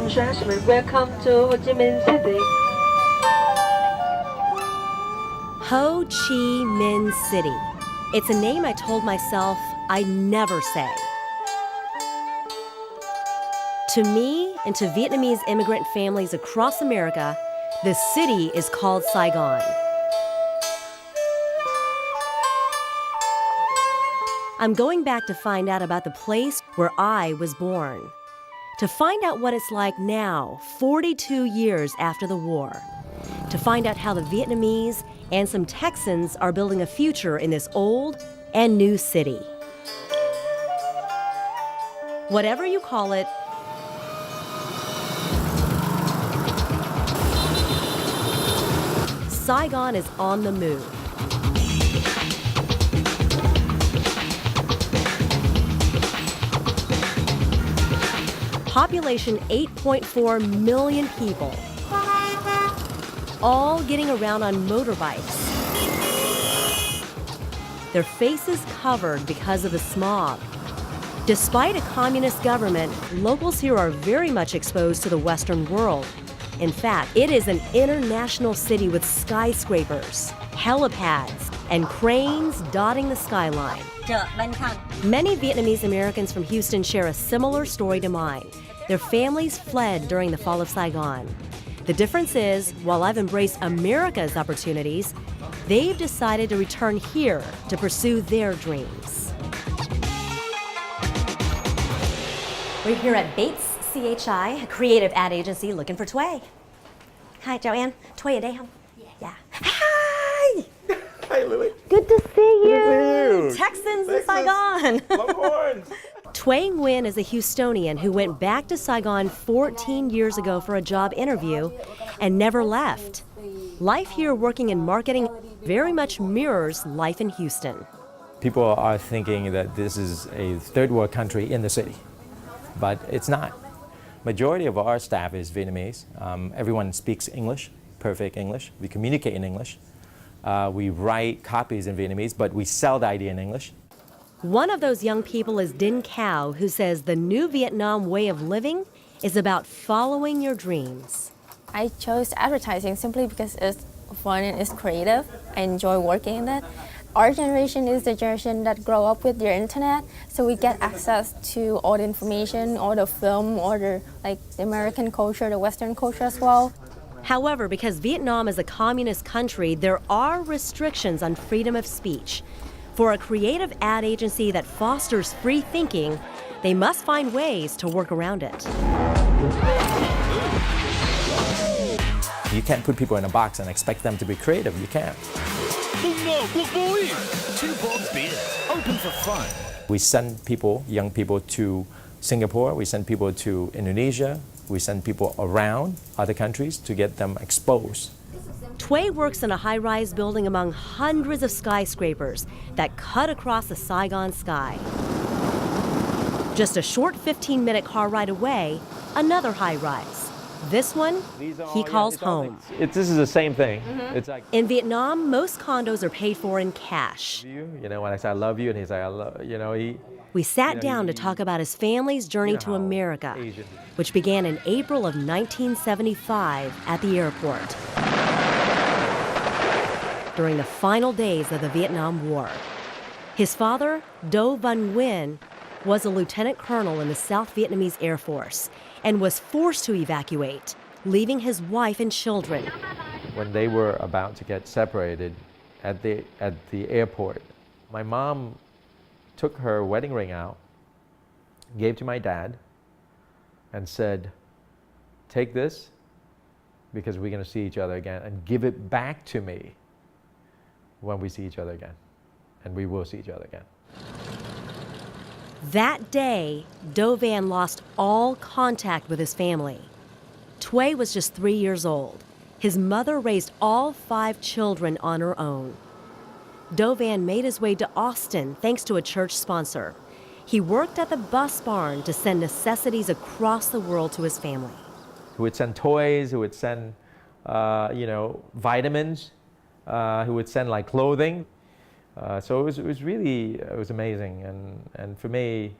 gentlemen, welcome to Chi Minh City. Ho Chi Minh City. It's a name I told myself I'd never say. To me and to Vietnamese immigrant families across America, the city is called Saigon. I'm going back to find out about the place where I was born. To find out what it's like now, 42 years after the war. To find out how the Vietnamese and some Texans are building a future in this old and new city. Whatever you call it, Saigon is on the move. Population 8.4 million people, all getting around on motorbikes. Their faces covered because of the smog. Despite a communist government, locals here are very much exposed to the Western world. In fact, it is an international city with skyscrapers, helipads, and cranes dotting the skyline. Many Vietnamese Americans from Houston share a similar story to mine. Their families fled during the fall of Saigon. The difference is, while I've embraced America's opportunities, they've decided to return here to pursue their dreams. We're here at Bates CHI, a creative ad agency looking for Tway. Hi, Joanne. Tway a day home? Yeah. Hi! Hi, Lily. Good to see you. Good to see you. Texans in Saigon. Longhorns. Tway Nguyen is a Houstonian who went back to Saigon 14 years ago for a job interview and never left. Life here working in marketing very much mirrors life in Houston. People are thinking that this is a third world country in the city, but it's not. Majority of our staff is Vietnamese. Everyone speaks English, perfect English. We communicate in English. We write copies in Vietnamese, but we sell the idea in English. One of those young people is Din Cao, who says the new Vietnam way of living is about following your dreams. I chose advertising simply because it's fun and it's creative. I enjoy working in it. Our generation is the generation that grew up with the internet, so we get access to all the information, all the film, all the American culture, the Western culture as well. However, because Vietnam is a communist country, there are restrictions on freedom of speech. For a creative ad agency that fosters free thinking, they must find ways to work around it. You can't put people in a box and expect them to be creative. You can't. Two Bob beers, open for fun. We send people, young people, to Singapore. We send people to Indonesia. We send people around other countries to get them exposed. Tway works in a high-rise building among hundreds of skyscrapers that cut across the Saigon sky. Just a short 15-minute car ride away, another high-rise. This one, he calls home. This is the same thing. It's like In Vietnam, most condos are paid for in cash. you know, when I say I love you, and he's like I love, you know, he. We sat down to talk about his family's journey to America, which began in April of 1975 at the airport during the final days of the Vietnam War. His father, Do Van Nguyen, was a lieutenant colonel in the South Vietnamese Air Force and was forced to evacuate, leaving his wife and children. When they were about to get separated at the airport, my mom took her wedding ring out, gave to my dad, and said, "Take this because we're going to see each other again, and give it back to me when we see each other again." And we will see each other again. That day, Do Van lost all contact with his family. Tway was just 3 years old. His mother raised all 5 children on her own. Do Van made his way to Austin thanks to a church sponsor. He worked at the bus barn to send necessities across the world to his family. Who would send toys, who would send, vitamins, who would send like clothing. So it was really amazing. And for me,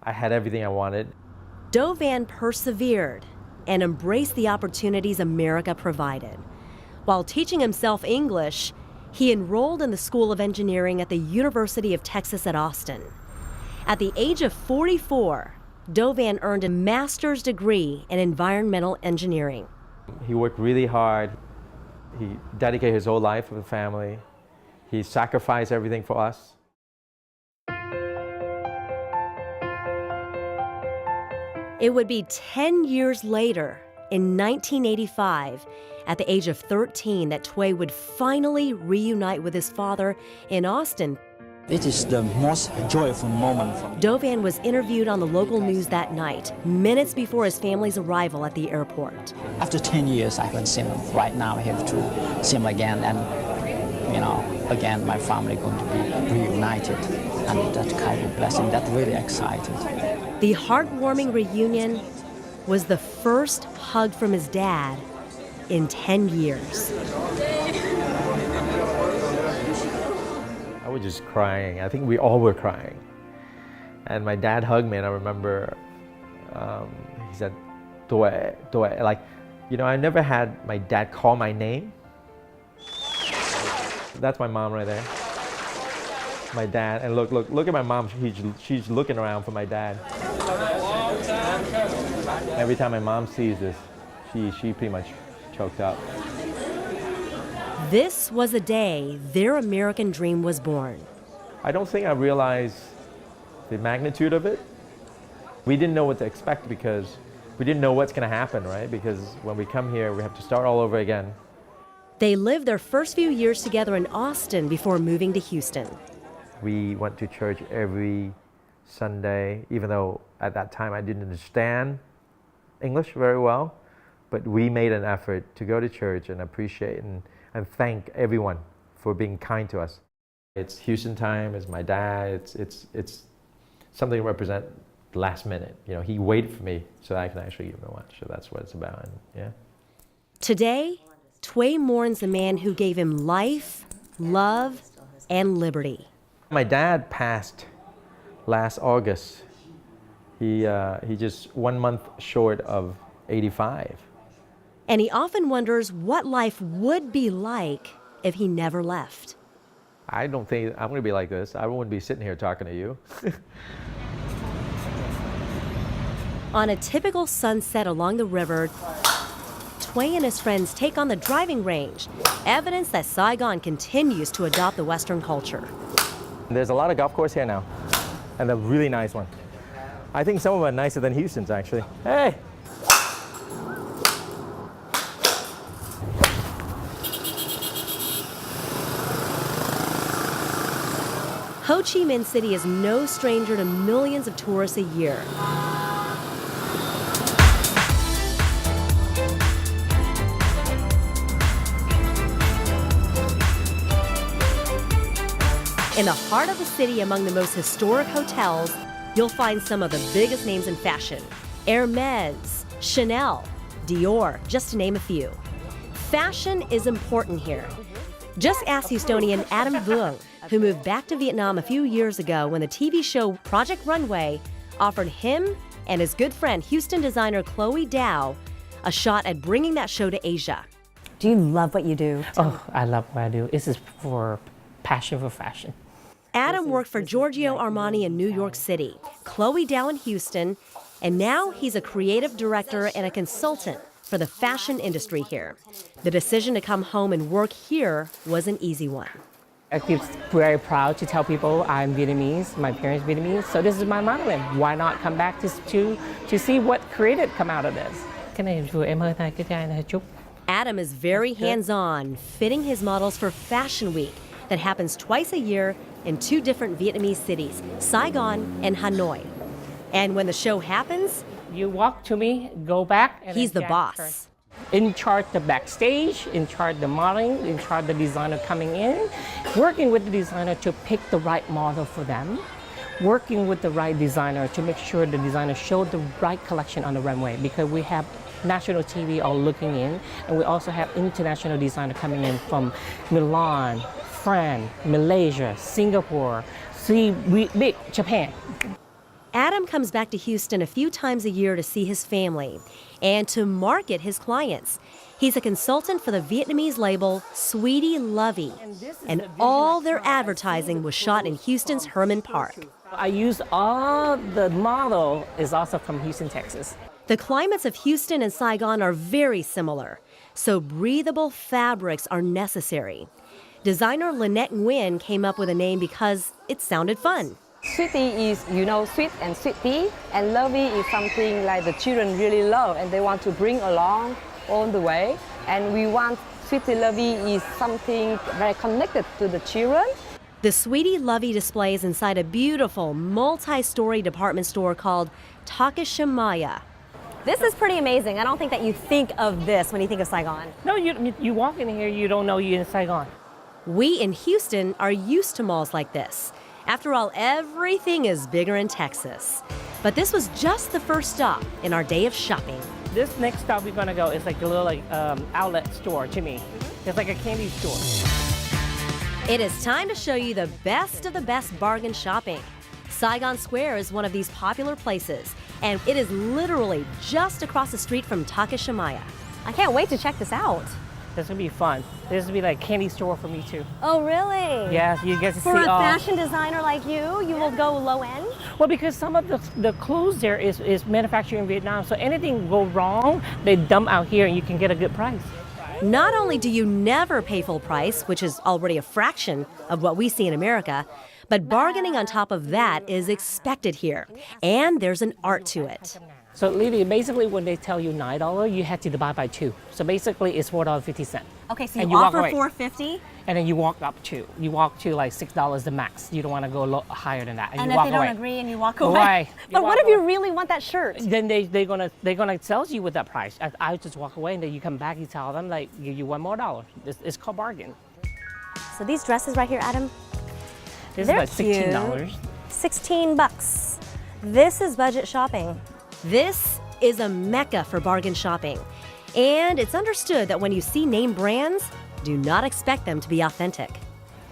I had everything I wanted. Do Van persevered. and embraced the opportunities America provided. While teaching himself English, he enrolled in the School of Engineering at the University of Texas at Austin. At the age of 44, Dovan earned a master's degree in environmental engineering. He worked really hard. He dedicated his whole life to the family. He sacrificed everything for us. It would be 10 years later, in 1985, at the age of 13, that Thuy would finally reunite with his father in Austin. It is the most joyful moment for me. Dovan was interviewed on the local news that night, minutes before his family's arrival at the airport. After 10 years, I can see him right now. I have to see him again, and again, my family going to be reunited, and that kind of blessing, that really excited. The heartwarming reunion was the first hug from his dad in 10 years. I was just crying. I think we all were crying. And my dad hugged me, and I remember he said, Thuy, Thuy. Like, I never had my dad call my name. That's my mom right there. My dad, and look at my mom. She's looking around for my dad. Every time my mom sees this, she pretty much choked up. This was a day their American dream was born. I don't think I realized the magnitude of it. We didn't know what to expect because we didn't know what's going to happen, right? Because when we come here, we have to start all over again. They lived their first few years together in Austin before moving to Houston. We went to church every Sunday, even though at that time I didn't understand English very well, but we made an effort to go to church and appreciate and thank everyone for being kind to us. It's Houston time, it's my dad, it's something to represent the last minute. He waited for me so I can actually give him a watch, so that's what it's about, and yeah. Today, Thuy mourns the man who gave him life, love, and liberty. My dad passed last August. He just 1 month short of 85. And he often wonders what life would be like if he never left. I don't think I'm going to be like this. I wouldn't be sitting here talking to you. On a typical sunset along the river, Thuy and his friends take on the driving range, evidence that Saigon continues to adopt the Western culture. There's a lot of golf course here now, and a really nice one. I think some of them are nicer than Houston's, actually. Hey! Ho Chi Minh City is no stranger to millions of tourists a year. In the heart of the city, among the most historic hotels, you'll find some of the biggest names in fashion. Hermes, Chanel, Dior, just to name a few. Fashion is important here. Just ask Houstonian Adam Vuong, who moved back to Vietnam a few years ago when the TV show Project Runway offered him and his good friend Houston designer Chloe Dow a shot at bringing that show to Asia. Do you love what you do? I love what I do. This is for passion for fashion. Adam worked for Giorgio Armani in New York City, Chloe Dow in Houston, and now he's a creative director and a consultant for the fashion industry here. The decision to come home and work here was an easy one. I feel very proud to tell people I'm Vietnamese, my parents Vietnamese, so this is my motherland. Why not come back to see what created come out of this? Cái này vừa em hơi thay cái chai này chút. Adam is very hands-on, fitting his models for Fashion Week that happens twice a year in two different Vietnamese cities, Saigon and Hanoi. And when the show happens, You walk to me, go back, and he's the then boss. In charge the backstage, in charge the modeling, in charge the designer coming in, working with the designer to pick the right model for them, working with the right designer to make sure the designer showed the right collection on the runway, because we have national TV all looking in, and we also have international designer coming in from Milan, France, Malaysia, Singapore, big Japan. Adam comes back to Houston a few times a year to see his family and to market his clients. He's a consultant for the Vietnamese label Sweetie Lovey, and all their advertising was shot in Houston's Herman Park. I use all the model is also from Houston, Texas. The climates of Houston and Saigon are very similar, so breathable fabrics are necessary. Designer Lynette Nguyen came up with a name because it sounded fun. Sweetie is, sweet and sweetie, and lovey is something like the children really love and they want to bring along all the way. And we want Sweetie Lovey is something very connected to the children. The Sweetie Lovey display is inside a beautiful multi-story department store called Takashimaya. This is pretty amazing. I don't think that you think of this when you think of Saigon. No, you walk in here, you don't know you're in Saigon. We in Houston are used to malls like this. After all, everything is bigger in Texas. But this was just the first stop in our day of shopping. This next stop we're gonna go is like a little outlet store to me. It's like a candy store. It is time to show you the best of the best bargain shopping. Saigon Square is one of these popular places, and it is literally just across the street from Takashimaya. I can't wait to check this out. This will be fun. This will be like candy store for me too. Oh, really? Yes, you get to see For a all. fashion designer like you will go low end? Well, because some of the clothes there is manufactured in Vietnam, so anything go wrong, they dump out here and you can get a good price. Not only do you never pay full price, which is already a fraction of what we see in America, but bargaining on top of that is expected here, and there's an art to it. So Lily, basically when they tell you $9, you have to divide by 2. So basically it's $4.50. Okay, so And you offer walk away. $4.50? And then you walk to like $6 the max. You don't want to go higher than that. And you if walk they don't away. agree and you walk Away. away? You But walk what if you away. really want that shirt? Then they're gonna sell you with that price. I just walk away and then you come back, you tell them like give you $1 more. It's called bargain. So these dresses right here, Adam, This they're is about $16. $16. This is budget shopping. This is a mecca for bargain shopping. And it's understood that when you see name brands, do not expect them to be authentic.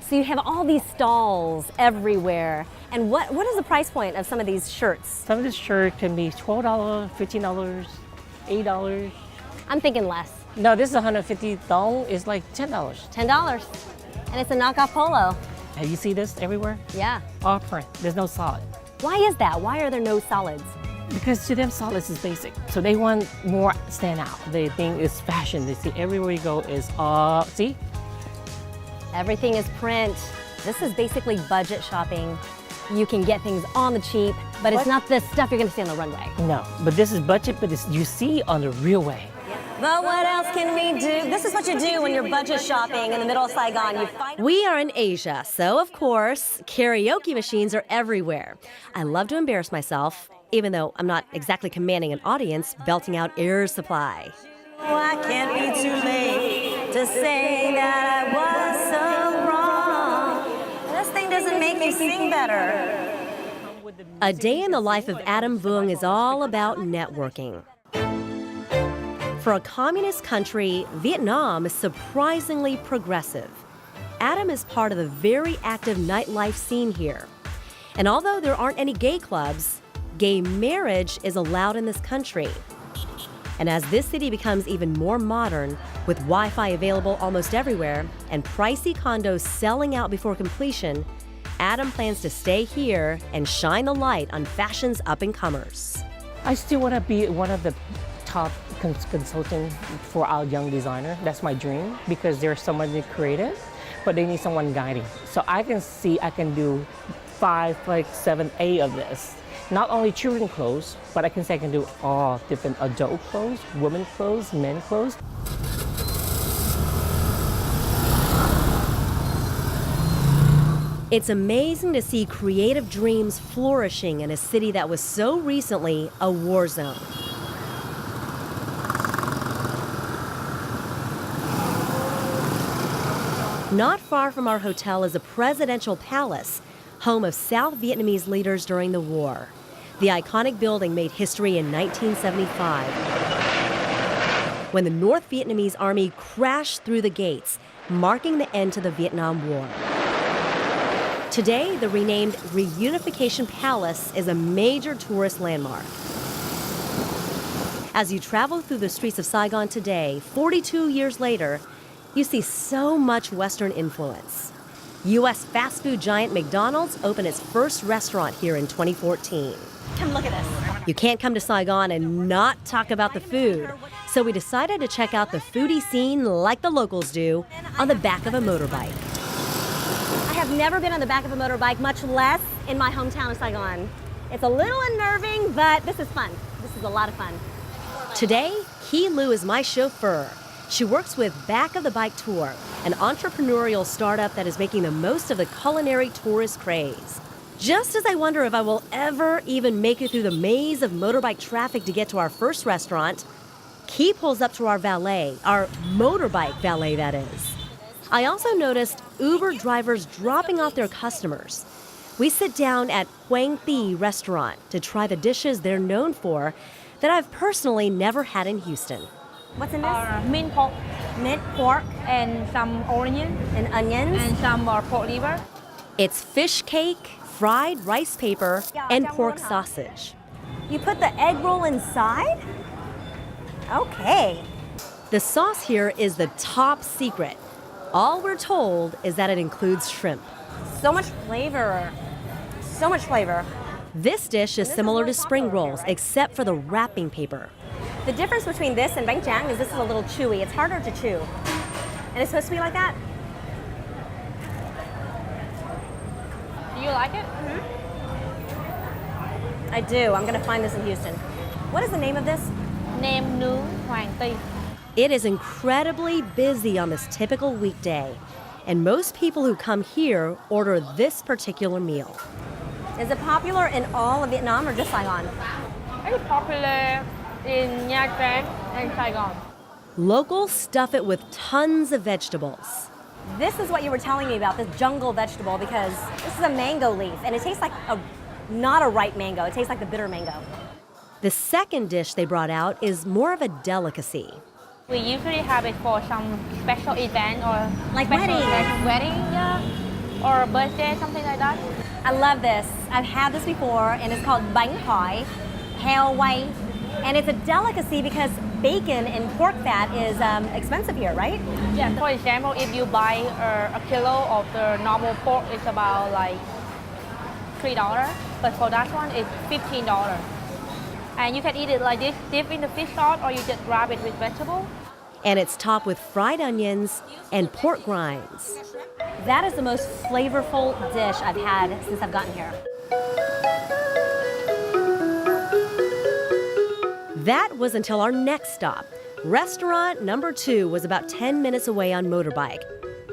So you have all these stalls everywhere. And what is the price point of some of these shirts? Some of this shirt can be $12, $15, $8. I'm thinking less. No, this is $150 dong. It's like $10. $10. And it's a knockoff polo. Have you seen this everywhere? Yeah. All print. There's no solid. Why is that? Why are there no solids? Because to them, solids is basic. So they want more stand out. They think it's fashion. They see everywhere you go is see? Everything is print. This is basically budget shopping. You can get things on the cheap, but it's not the stuff you're gonna see on the runway. No, but this is budget, but it's you see on the real way. But what else can we do? This is what you do when you're budget shopping in the middle of Saigon. You find We are in Asia, so of course, karaoke machines are everywhere. I love to embarrass myself, even though I'm not exactly commanding an audience belting out Air Supply. Oh, I can't be too late to say that I was so wrong. This thing doesn't make me sing better. A day in the life of Adam Vuong is all about networking. For a communist country, Vietnam is surprisingly progressive. Adam is part of the very active nightlife scene here. And although there aren't any gay clubs, gay marriage is allowed in this country. And as this city becomes even more modern, with Wi-Fi available almost everywhere and pricey condos selling out before completion, Adam plans to stay here and shine the light on fashion's up-and-comers. I still want to be one of the top consultant for our young designer. That's my dream because they're so much creative, but they need someone guiding. So I can see I can do 5, 7, 8 of this. Not only children clothes, but I can say I can do all different adult clothes, women clothes, men clothes. It's amazing to see creative dreams flourishing in a city that was so recently a war zone. Not far from our hotel is a presidential palace, home of South Vietnamese leaders during the war. The iconic building made history in 1975 when the North Vietnamese Army crashed through the gates, marking the end to the Vietnam War. Today, the renamed Reunification Palace is a major tourist landmark. As you travel through the streets of Saigon today, 42 years later, you see so much Western influence. U.S. fast food giant McDonald's opened its first restaurant here in 2014. Come look at this. You can't come to Saigon and not talk about the food. So we decided to check out the foodie scene like the locals do on the back of a motorbike. I have never been on the back of a motorbike, much less in my hometown of Saigon. It's a little unnerving, but this is fun. This is a lot of fun. Today, Ki Lu is my chauffeur. She works with Back of the Bike Tour, an entrepreneurial startup that is making the most of the culinary tourist craze. Just as I wonder if I will ever even make it through the maze of motorbike traffic to get to our first restaurant, Ki pulls up to our valet, our motorbike valet, that is. I also noticed Uber drivers dropping off their customers. We sit down at Huang Thi restaurant to try the dishes they're known for that I've personally never had in Houston. What's in this? Mint pork Mint pork and some onion and onions. and some pork liver. It's fish cake, fried rice paper, and pork sausage. You put the egg roll inside? Okay. The sauce here is the top secret. All we're told is that it includes shrimp. So much flavor. So much flavor. This dish is similar to spring rolls, except for the wrapping paper. The difference between this and bánh tráng is this is a little chewy. It's harder to chew. And it's supposed to be like that? Do you like it? I do. I'm going to find this in Houston. What is the name of this? Nem nướng Hoàng Ti. It is incredibly busy on this typical weekday, and most people who come here order this particular meal. Is it popular in all of Vietnam or just Saigon? It's popular in Nha Trang and Saigon. Locals stuff it with tons of vegetables. This is what you were telling me about, this jungle vegetable, because this is a mango leaf, and it tastes like not a ripe mango. It tastes like the bitter mango. The second dish they brought out is more of a delicacy. We usually have it for some special event or Like special wedding. occasion, wedding, yeah, or a birthday, something like that. I love this. I've had this before, and it's called bánh hỏi, heo quay. And it's a delicacy because bacon and pork fat is expensive here, right? Yeah. For example, if you buy a kilo of the normal pork, it's about like $3, but for that one, it's $15. And you can eat it like this, dip in the fish sauce, or you just grab it with vegetable. And it's topped with fried onions and pork grinds. That is the most flavorful dish I've had since I've gotten here. That was until our next stop. Restaurant number 2 was about 10 minutes away on motorbike.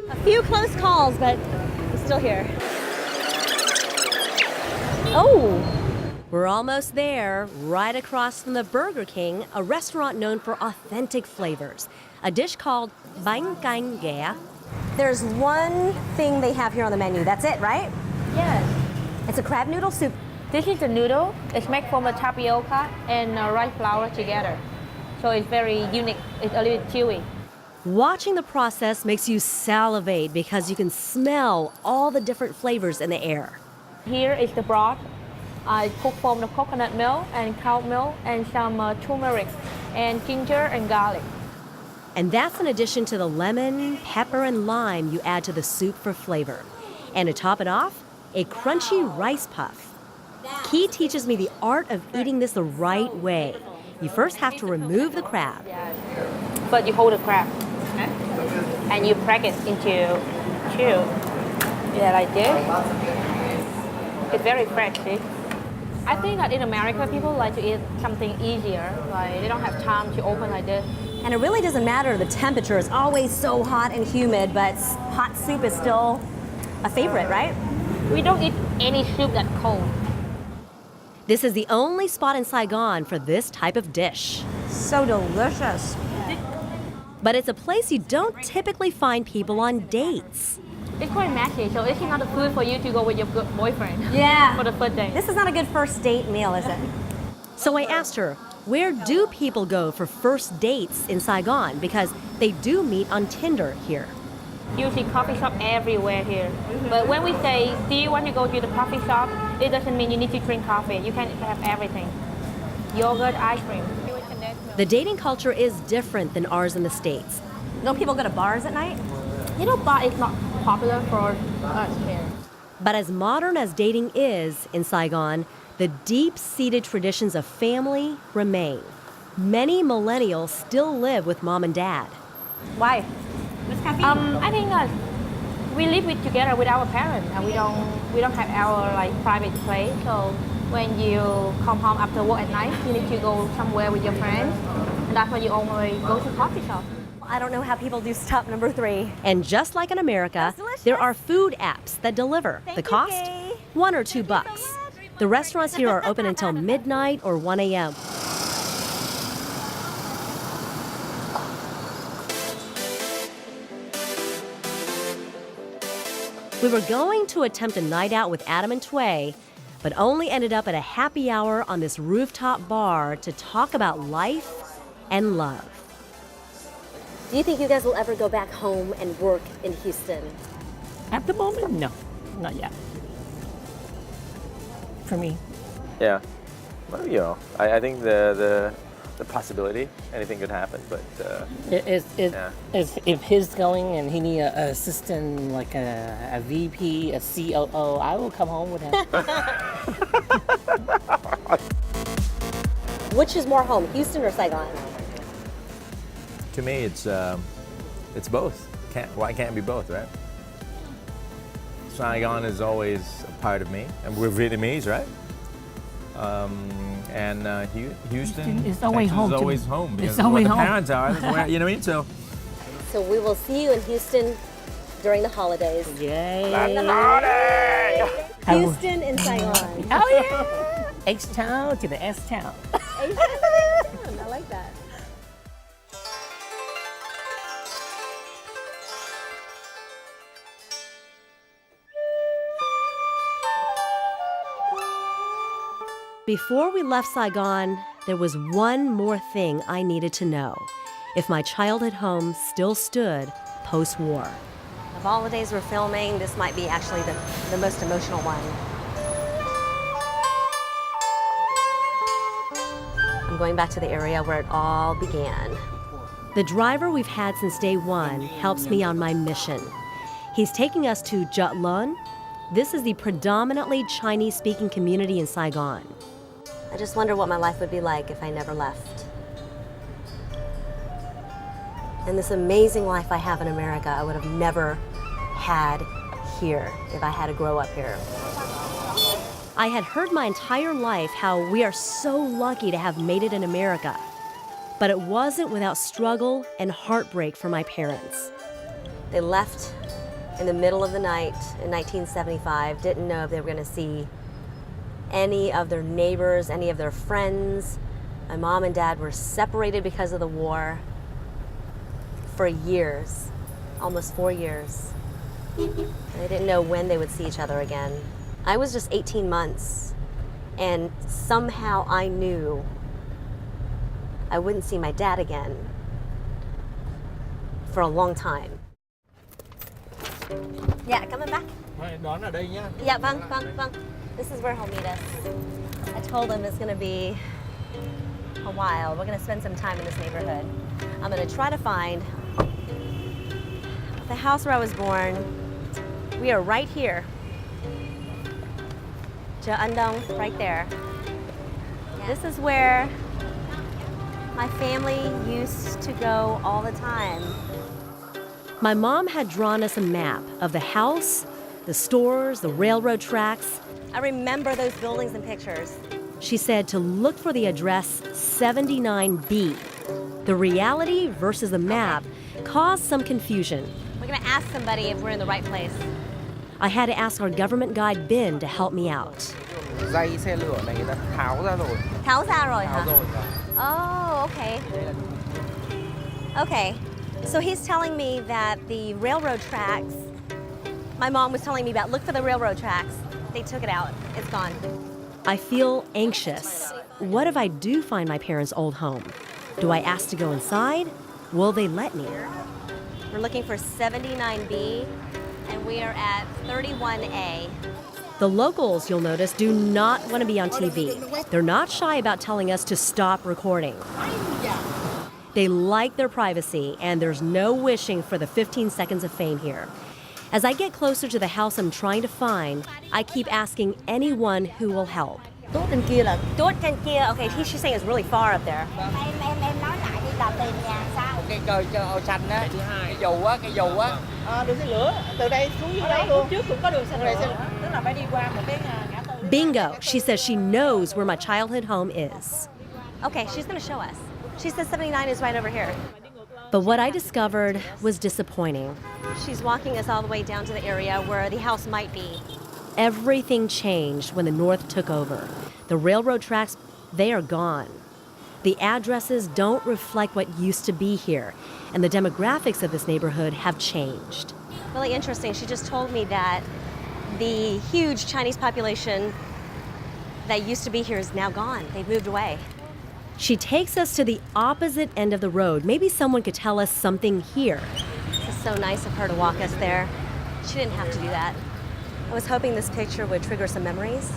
A few close calls, but I'm still here. Oh, We're almost there, right across from the Burger King, a restaurant known for authentic flavors. A dish called bánh canh ghẹ. there's one thing they have here on the menu. That's it, right? Yes. It's a crab noodle soup. This is the noodle. It's made from the tapioca and rice flour together. So it's very unique. It's a little bit chewy. Watching the process makes you salivate because you can smell all the different flavors in the air. Here is the broth. It's cooked from the coconut milk and cow milk and some turmeric and ginger and garlic. And that's in addition to the lemon, pepper, and lime you add to the soup for flavor. And to top it off, a crunchy rice puff. Ki teaches me the art of eating this the right way. You first have to remove the crab. But you hold the crab and you break it into two. Yeah, like this. It's very fresh, see? I think that in America, people like to eat something easier. Like they don't have time to open like this. And it really doesn't matter the temperature. It's always so hot and humid, but hot soup is still a favorite, right? We don't eat any soup that's cold. This is the only spot in Saigon for this type of dish. So delicious. But it's a place you don't typically find people on dates. It's quite messy, so it's not a food for you to go with your boyfriend. Yeah. For the first day. This is not a good first date meal, is it? So I asked her, where do people go for first dates in Saigon? Because they do meet on Tinder here. Usually coffee shop everywhere here. But when we say, do you want to go to the coffee shop? It doesn't mean you need to drink coffee. You can have everything. Yogurt, ice cream. The dating culture is different than ours in the States. Don't people go to bars at night? You know, bar is not popular for us here. But as modern as dating is in Saigon, the deep-seated traditions of family remain. Many millennials still live with mom and dad. Why? What's caffeine? I think we live together with our parents, and we don't have our like private place. So when you come home after work at night, you need to go somewhere with your friends, and that's why you only go to coffee shop. I don't know how people do stop number 3. And just like in America, there are food apps that deliver. The cost? $1 or $2. The restaurants here are open until midnight or 1 a.m. We were going to attempt a night out with Adam and Tway, but only ended up at a happy hour on this rooftop bar to talk about life and love. Do you think you guys will ever go back home and work in Houston? At the moment, no, not yet. For me. Yeah. Well, you know, I think the possibility, anything could happen, but If he's going and he need an assistant, like a VP, a COO, I will come home with him. Which is more home, Houston or Saigon? to me, it's both. Why can't it be both, right? Saigon is always a part of me, and we're Vietnamese, right? Houston is always home. Is always home. It's always home. The parents are. That's where, you know what I mean? So we will see you in Houston during the holidays. Yay! Houston and Saigon. Oh yeah! H-Town to the S-Town. I like that. Before we left Saigon, there was one more thing I needed to know. If my childhood home still stood post-war. Of all the days we're filming, this might be actually the most emotional one. I'm going back to the area where it all began. The driver we've had since day one helps me on my mission. He's taking us to Jatlon. This is the predominantly Chinese-speaking community in Saigon. I just wonder what my life would be like if I never left. And this amazing life I have in America, I would have never had here if I had to grow up here. I had heard my entire life how we are so lucky to have made it in America. But it wasn't without struggle and heartbreak for my parents. They left in the middle of the night in 1975, didn't know if they were going to see any of their neighbors, any of their friends. My mom and dad were separated because of the war for years, almost 4 years. They didn't know when they would see each other again. I was just 18 months, and somehow I knew I wouldn't see my dad again for a long time. Yeah, coming back. Đón ở đây nhá. Yeah, vâng. This is where he'll meet us. I told him it's going to be a while. We're going to spend some time in this neighborhood. I'm going to try to find the house where I was born. We are right here. Ja Undong, right there. This is where my family used to go all the time. My mom had drawn us a map of the house, the stores, the railroad tracks. I remember those buildings and pictures. She said to look for the address 79B. The reality versus the map caused some confusion. We're going to ask somebody if we're in the right place. I had to ask our government guide, Ben, to help me out. Dây xe lửa này người ta tháo ra rồi. Tháo ra rồi hả? Tháo rồi. Oh, okay. Okay. So he's telling me that the railroad tracks, my mom was telling me about, look for the railroad tracks. They took it out. It's gone. I feel anxious. What if I do find my parents' old home? Do I ask to go inside? Will they let me? We're looking for 79B, and we are at 31A. The locals, you'll notice, do not want to be on TV. They're not shy about telling us to stop recording. They like their privacy, and there's no wishing for the 15 seconds of fame here. As I get closer to the house I'm trying to find, I keep asking anyone who will help. Okay, she's saying it's really far up there. Cây cờ xanh á, cái dù á, đường xanh lửa, từ đây xuống dưới đây luôn. Trước cũng có đường xanh lửa, tức là phải đi qua một cái ngã tư. Bingo! She says she knows where my childhood home is. Okay, she's going to show us. She says 79 is right over here. But what I discovered was disappointing. She's walking us all the way down to the area where the house might be. Everything changed when the North took over. The railroad tracks, they are gone. The addresses don't reflect what used to be here, and the demographics of this neighborhood have changed. Really interesting. She just told me that the huge Chinese population that used to be here is now gone. They've moved away. She takes us to the opposite end of the road. Maybe someone could tell us something here. This is so nice of her to walk us there. She didn't have to do that. I was hoping this picture would trigger some memories,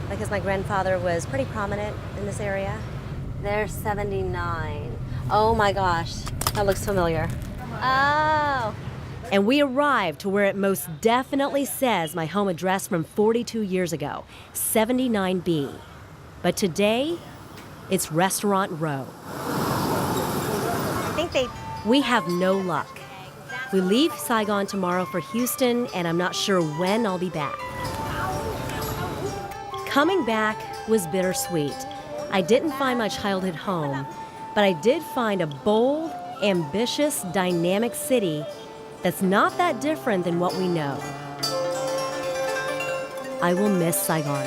because my grandfather was pretty prominent in this area. There's 79. Oh my gosh, that looks familiar. Oh. And we arrived to where it most definitely says my home address from 42 years ago, 79B. But today, it's Restaurant Row. I think We have no luck. We leave Saigon tomorrow for Houston, and I'm not sure when I'll be back. Coming back was bittersweet. I didn't find my childhood home, but I did find a bold, ambitious, dynamic city that's not that different than what we know. I will miss Saigon.